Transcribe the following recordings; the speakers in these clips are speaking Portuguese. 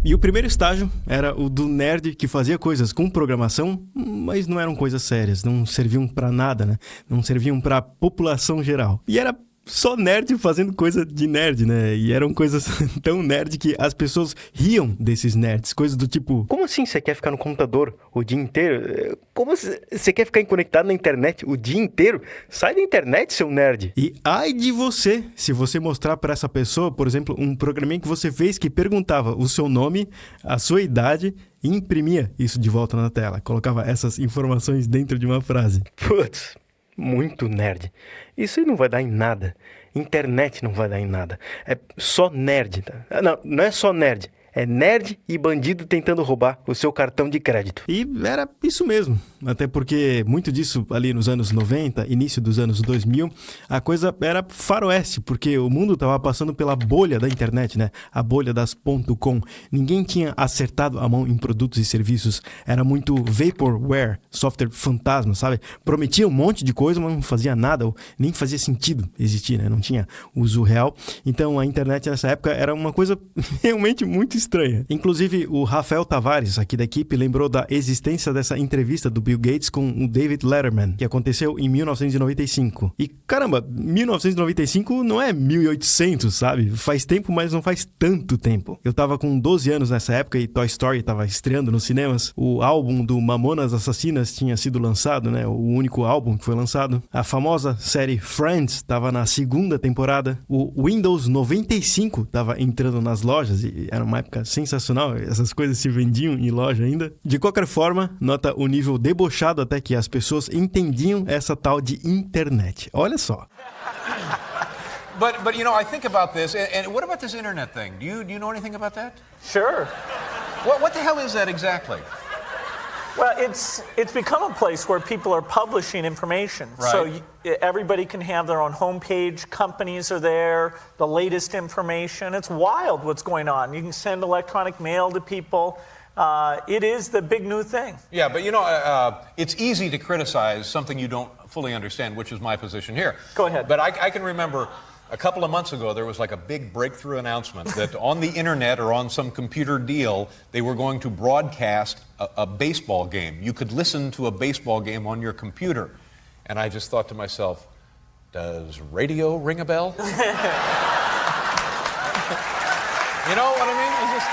E o primeiro estágio era o do nerd que fazia coisas com programação, mas não eram coisas sérias, não serviam pra nada, né? Não serviam pra população geral. E era só nerd fazendo coisa de nerd, né? E eram coisas tão nerd que as pessoas riam desses nerds. Coisas do tipo, como assim você quer ficar no computador o dia inteiro? Como você quer ficar conectado na internet o dia inteiro? Sai da internet, seu nerd! E ai de você, se você mostrar pra essa pessoa, por exemplo, um programinha que você fez que perguntava o seu nome, a sua idade e imprimia isso de volta na tela. Colocava essas informações dentro de uma frase. Putz, muito nerd. Isso aí não vai dar em nada. Internet não vai dar em nada. É só nerd. Tá? Não é só nerd. É nerd e bandido tentando roubar o seu cartão de crédito. E era isso mesmo. Até porque muito disso ali nos anos 90, início dos anos 2000, a coisa era faroeste, porque o mundo estava passando pela bolha da internet, né? A bolha das .com. Ninguém tinha acertado a mão em produtos e serviços. Era muito vaporware, software fantasma, sabe? Prometia um monte de coisa, mas não fazia nada, ou nem fazia sentido existir, né? Não tinha uso real. Então a internet nessa época era uma coisa realmente muito estranha. Inclusive, o Rafael Tavares, aqui da equipe, lembrou da existência dessa entrevista do Bill Gates com o David Letterman, que aconteceu em 1995. E, caramba, 1995 não é 1800, sabe? Faz tempo, mas não faz tanto tempo. Eu tava com 12 anos nessa época e Toy Story tava estreando nos cinemas. O álbum do Mamonas Assassinas tinha sido lançado, né? O único álbum que foi lançado. A famosa série Friends tava na segunda temporada. O Windows 95 tava entrando nas lojas e era uma época sensacional, essas coisas se vendiam em loja ainda. De qualquer forma, nota o nível debochado até que as pessoas entendiam essa tal de internet. Olha só. But you know, I think about this, and what about this internet thing? Do you know anything about that? Sure. What the hell is that exactly? Well, it's become a place where people are publishing information. Right. So everybody can have their own homepage. Companies are there, the latest information. It's wild what's going on. You can send electronic mail to people. It is the big new thing. Yeah, but you know, it's easy to criticize something you don't fully understand, which is my position here. Go ahead. But I can remember a couple of months ago, there was like a big breakthrough announcement that on the internet or on some computer deal, they were going to broadcast a baseball game. You could listen to a baseball game on your computer. And I just thought to myself, does radio ring a bell? You know what I mean? It's just...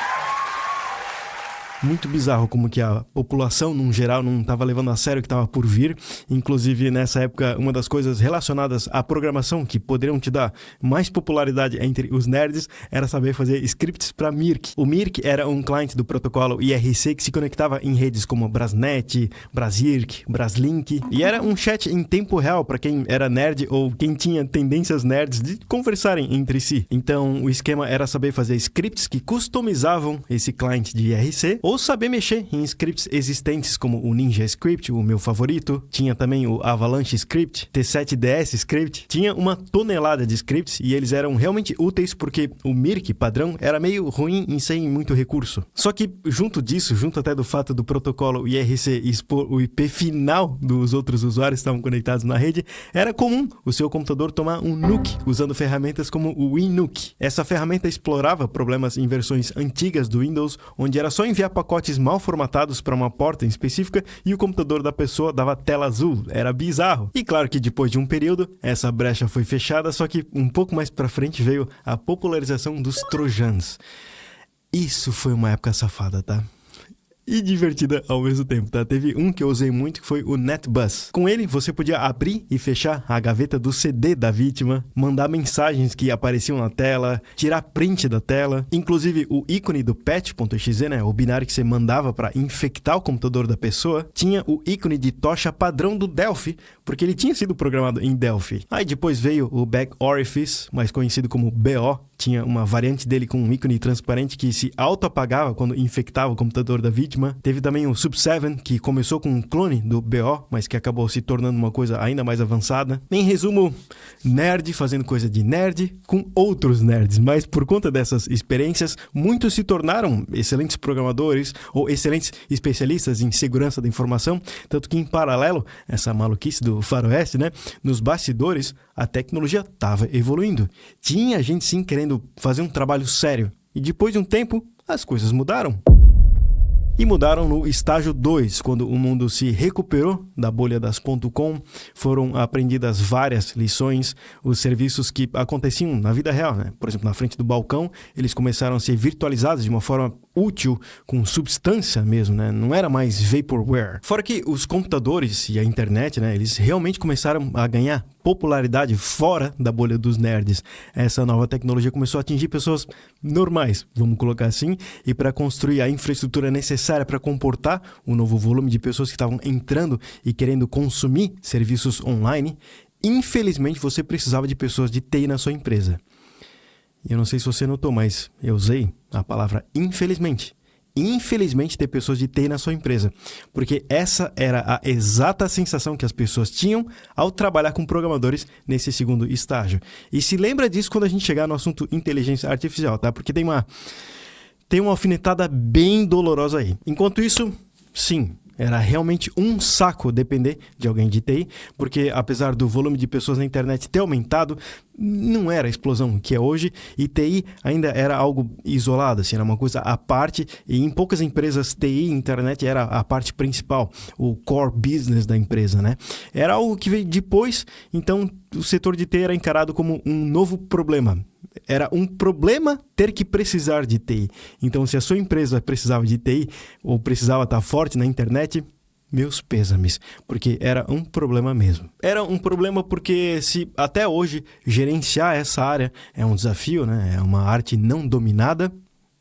Muito bizarro como que a população, num geral, não estava levando a sério o que estava por vir. Inclusive, nessa época, uma das coisas relacionadas à programação que poderiam te dar mais popularidade entre os nerds era saber fazer scripts para Mirk. O Mirk era um cliente do protocolo IRC que se conectava em redes como Brasnet, Brasirc, Braslink, e era um chat em tempo real para quem era nerd ou quem tinha tendências nerds de conversarem entre si. Então, o esquema era saber fazer scripts que customizavam esse cliente de IRC ou saber mexer em scripts existentes como o Ninja Script, o meu favorito. Tinha também o Avalanche Script, T7DS Script. Tinha uma tonelada de scripts e eles eram realmente úteis porque o Mirk padrão era meio ruim em sem muito recurso. Só que junto disso, junto até do fato do protocolo IRC expor o IP final dos outros usuários que estavam conectados na rede, era comum o seu computador tomar um nuke usando ferramentas como o WinNuke. Essa ferramenta explorava problemas em versões antigas do Windows, onde era só enviar pacotes mal formatados para uma porta em específica e o computador da pessoa dava tela azul. Era bizarro. E claro que depois de um período, essa brecha foi fechada, só que um pouco mais pra frente veio a popularização dos trojans. Isso foi uma época safada, tá? E divertida ao mesmo tempo, tá? Teve um que eu usei muito que foi o NetBus. Com ele, você podia abrir e fechar a gaveta do CD da vítima, mandar mensagens que apareciam na tela, tirar print da tela. Inclusive, o ícone do patch.exe, né? O binário que você mandava para infectar o computador da pessoa, tinha o ícone de tocha padrão do Delphi, porque ele tinha sido programado em Delphi. Aí depois veio o Back Orifice, mais conhecido como BO, tinha uma variante dele com um ícone transparente que se auto-apagava quando infectava o computador da vítima. Teve também o Sub7, que começou com um clone do BO, mas que acabou se tornando uma coisa ainda mais avançada. Em resumo, nerd fazendo coisa de nerd com outros nerds. Mas por conta dessas experiências, muitos se tornaram excelentes programadores ou excelentes especialistas em segurança da informação. Tanto que em paralelo, essa maluquice do faroeste, né? Nos bastidores, a tecnologia estava evoluindo. Tinha gente sim querendo fazer um trabalho sério. E depois de um tempo, as coisas mudaram. E mudaram no estágio 2, quando o mundo se recuperou da bolha das .com, foram aprendidas várias lições, os serviços que aconteciam na vida real, né? Por exemplo, na frente do balcão, eles começaram a ser virtualizados de uma forma útil, com substância mesmo, né? Não era mais vaporware. Fora que os computadores e a internet, né? Eles realmente começaram a ganhar popularidade fora da bolha dos nerds. Essa nova tecnologia começou a atingir pessoas normais, vamos colocar assim, e para construir a infraestrutura necessária para comportar o novo volume de pessoas que estavam entrando e querendo consumir serviços online, infelizmente você precisava de pessoas de TI na sua empresa. Eu não sei se você notou, mas eu usei a palavra infelizmente. Infelizmente ter pessoas de TI na sua empresa, porque essa era a exata sensação que as pessoas tinham ao trabalhar com programadores nesse segundo estágio. E se lembra disso quando a gente chegar no assunto inteligência artificial, tá? Porque tem uma alfinetada bem dolorosa aí. Enquanto isso, sim, era realmente um saco depender de alguém de TI, porque apesar do volume de pessoas na internet ter aumentado, não era a explosão que é hoje, e TI ainda era algo isolado, assim, era uma coisa à parte, e em poucas empresas TI e internet era a parte principal, o core business da empresa, né? Era algo que veio depois, então o setor de TI era encarado como um novo problema. Era um problema ter que precisar de TI. Então, se a sua empresa precisava de TI ou precisava estar forte na internet, meus pêsames, porque era um problema mesmo. Era um problema porque se até hoje gerenciar essa área é um desafio, né? É uma arte não dominada.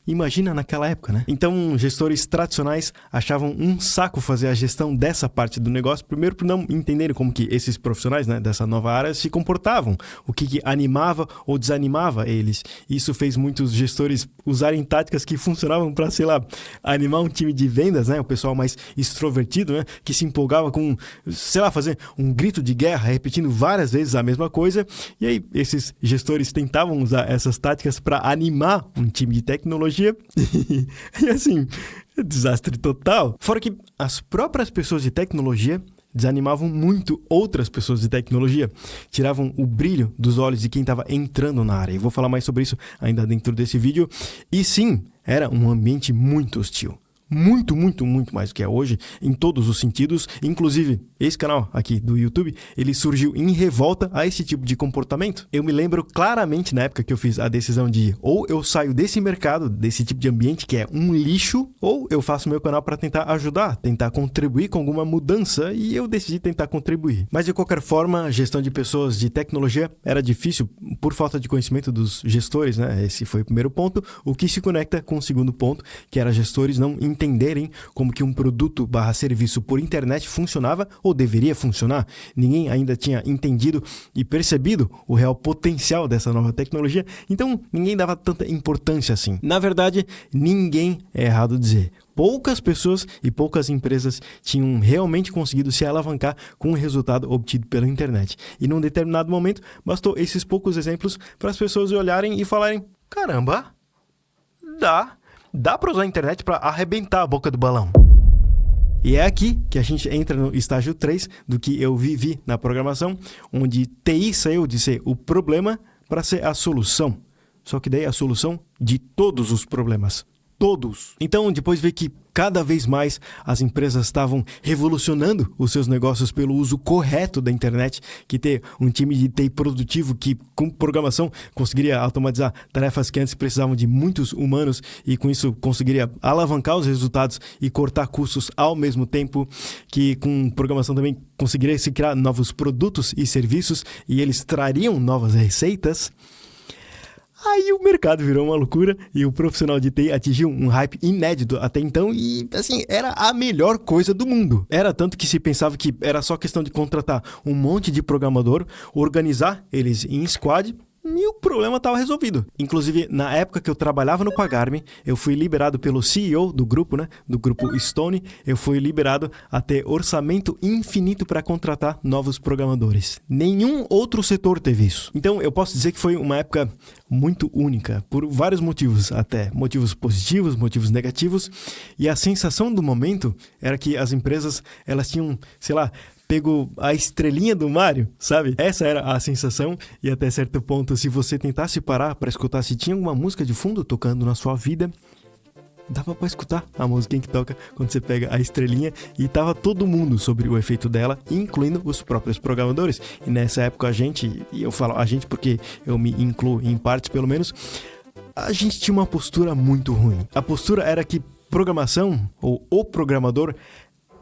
Imagina naquela época, né? Então, gestores tradicionais achavam um saco fazer a gestão dessa parte do negócio, primeiro por não entenderem como que esses profissionais, né, dessa nova área se comportavam, o que animava ou desanimava eles. Isso fez muitos gestores usarem táticas que funcionavam para, sei lá, animar um time de vendas, né, o pessoal mais extrovertido, né, que se empolgava com, sei lá, fazer um grito de guerra, repetindo várias vezes a mesma coisa. E aí, esses gestores tentavam usar essas táticas para animar um time de tecnologia. E assim, desastre total. Fora que as próprias pessoas de tecnologia desanimavam muito outras pessoas de tecnologia. Tiravam o brilho dos olhos de quem estava entrando na área. Eu vou falar mais sobre isso ainda dentro desse vídeo. E sim, era um ambiente muito hostil. Muito, muito, muito mais do que é hoje, em todos os sentidos. Inclusive, esse canal aqui do YouTube, ele surgiu em revolta a esse tipo de comportamento. Eu me lembro claramente na época que eu fiz a decisão de ou eu saio desse mercado, desse tipo de ambiente que é um lixo, ou eu faço meu canal para tentar ajudar, tentar contribuir com alguma mudança, e eu decidi tentar contribuir. Mas de qualquer forma, a gestão de pessoas de tecnologia era difícil por falta de conhecimento dos gestores, né? Esse foi o primeiro ponto, o que se conecta com o segundo ponto, que era gestores não entenderem como que um produto / serviço por internet funcionava ou deveria funcionar. Ninguém ainda tinha entendido e percebido o real potencial dessa nova tecnologia, então ninguém dava tanta importância assim. Na verdade, ninguém, é errado dizer, poucas pessoas e poucas empresas tinham realmente conseguido se alavancar com o resultado obtido pela internet. E num determinado momento, bastou esses poucos exemplos para as pessoas olharem e falarem: caramba, dá para usar a internet para arrebentar a boca do balão. E é aqui que a gente entra no estágio 3 do que eu vivi na programação, onde TI saiu de ser o problema para ser a solução. Só que daí a solução de todos os problemas. Todos. Então, depois de ver que cada vez mais as empresas estavam revolucionando os seus negócios pelo uso correto da internet, que ter um time de TI produtivo que com programação conseguiria automatizar tarefas que antes precisavam de muitos humanos e com isso conseguiria alavancar os resultados e cortar custos ao mesmo tempo, que com programação também conseguiria se criar novos produtos e serviços e eles trariam novas receitas. Aí o mercado virou uma loucura e o profissional de TI atingiu um hype inédito até então e, assim, era a melhor coisa do mundo. Era tanto que se pensava que era só questão de contratar um monte de programador, organizar eles em squad e o problema estava resolvido. Inclusive, na época que eu trabalhava no Pagar.me, eu fui liberado pelo CEO do grupo, né? Do grupo Stone, eu fui liberado a ter orçamento infinito para contratar novos programadores. Nenhum outro setor teve isso. Então, eu posso dizer que foi uma época muito única, por vários motivos até. Motivos positivos, motivos negativos. E a sensação do momento era que as empresas, elas tinham, sei lá, pego a estrelinha do Mario, sabe? Essa era a sensação e até certo ponto, se você tentasse parar para escutar se tinha alguma música de fundo tocando na sua vida, dava pra escutar a música que toca quando você pega a estrelinha, e tava todo mundo sobre o efeito dela, incluindo os próprios programadores. E nessa época a gente, e eu falo a gente porque eu me incluo em partes pelo menos, a gente tinha uma postura muito ruim. A postura era que programação, ou o programador,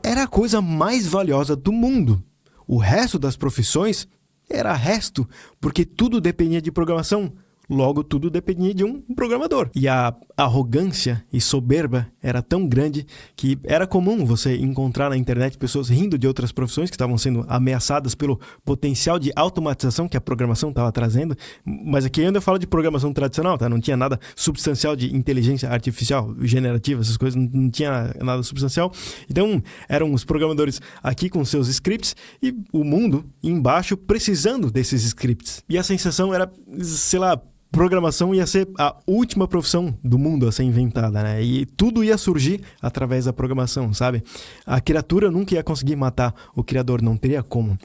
era a coisa mais valiosa do mundo. O resto das profissões era resto, porque tudo dependia de programação. Logo, tudo dependia de um programador. E a arrogância e soberba era tão grande que era comum você encontrar na internet pessoas rindo de outras profissões que estavam sendo ameaçadas pelo potencial de automatização que a programação estava trazendo. Mas aqui ainda falo de programação tradicional, tá? Não tinha nada substancial de inteligência artificial, generativa, essas coisas, não tinha nada substancial. Então, eram os programadores aqui com seus scripts e o mundo embaixo precisando desses scripts. E a sensação era, sei lá, programação ia ser a última profissão do mundo a ser inventada, né? E tudo ia surgir através da programação, sabe? A criatura nunca ia conseguir matar o criador, não teria como.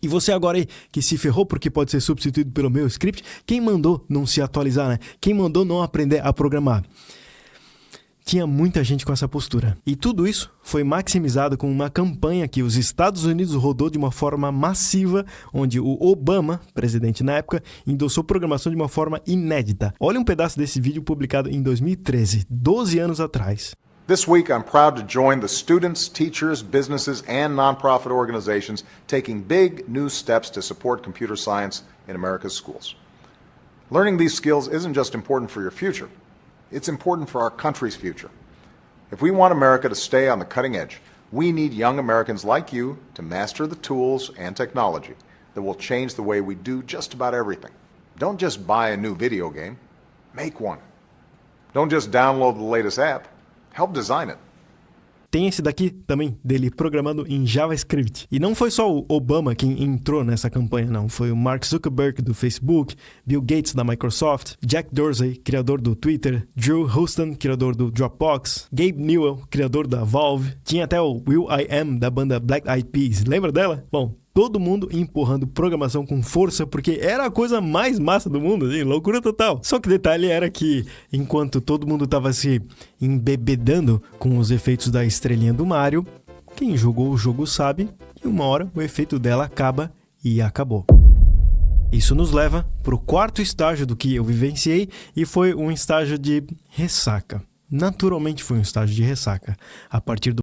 E você agora aí que se ferrou porque pode ser substituído pelo meu script, quem mandou não se atualizar, né? Quem mandou não aprender a programar? Tinha muita gente com essa postura. E tudo isso foi maximizado com uma campanha que os Estados Unidos rodou de uma forma massiva, onde o Obama, presidente na época, endossou programação de uma forma inédita. Olha um pedaço desse vídeo publicado em 2013, 12 anos atrás. This week, I'm proud to join the students, teachers, businesses, and nonprofit organizations taking big new steps to support computer science in America's schools. Learning these skills isn't just important for your future. It's important for our country's future. If we want America to stay on the cutting edge, we need young Americans like you to master the tools and technology that will change the way we do just about everything. Don't just buy a new video game, make one. Don't just download the latest app, help design it. Tem esse daqui também, dele programando em JavaScript. E não foi só o Obama quem entrou nessa campanha, não. Foi o Mark Zuckerberg do Facebook, Bill Gates da Microsoft, Jack Dorsey, criador do Twitter, Drew Houston, criador do Dropbox, Gabe Newell, criador da Valve. Tinha até o will.i.am da banda Black Eyed Peas. Lembra dela? Bom, todo mundo empurrando programação com força, porque era a coisa mais massa do mundo, assim, loucura total. Só que o detalhe era que, enquanto todo mundo estava se embebedando com os efeitos da estrelinha do Mario, quem jogou o jogo sabe que uma hora o efeito dela acaba e acabou. Isso nos leva para o quarto estágio do que eu vivenciei, e foi um estágio de ressaca. Naturalmente foi um estágio de ressaca. A partir do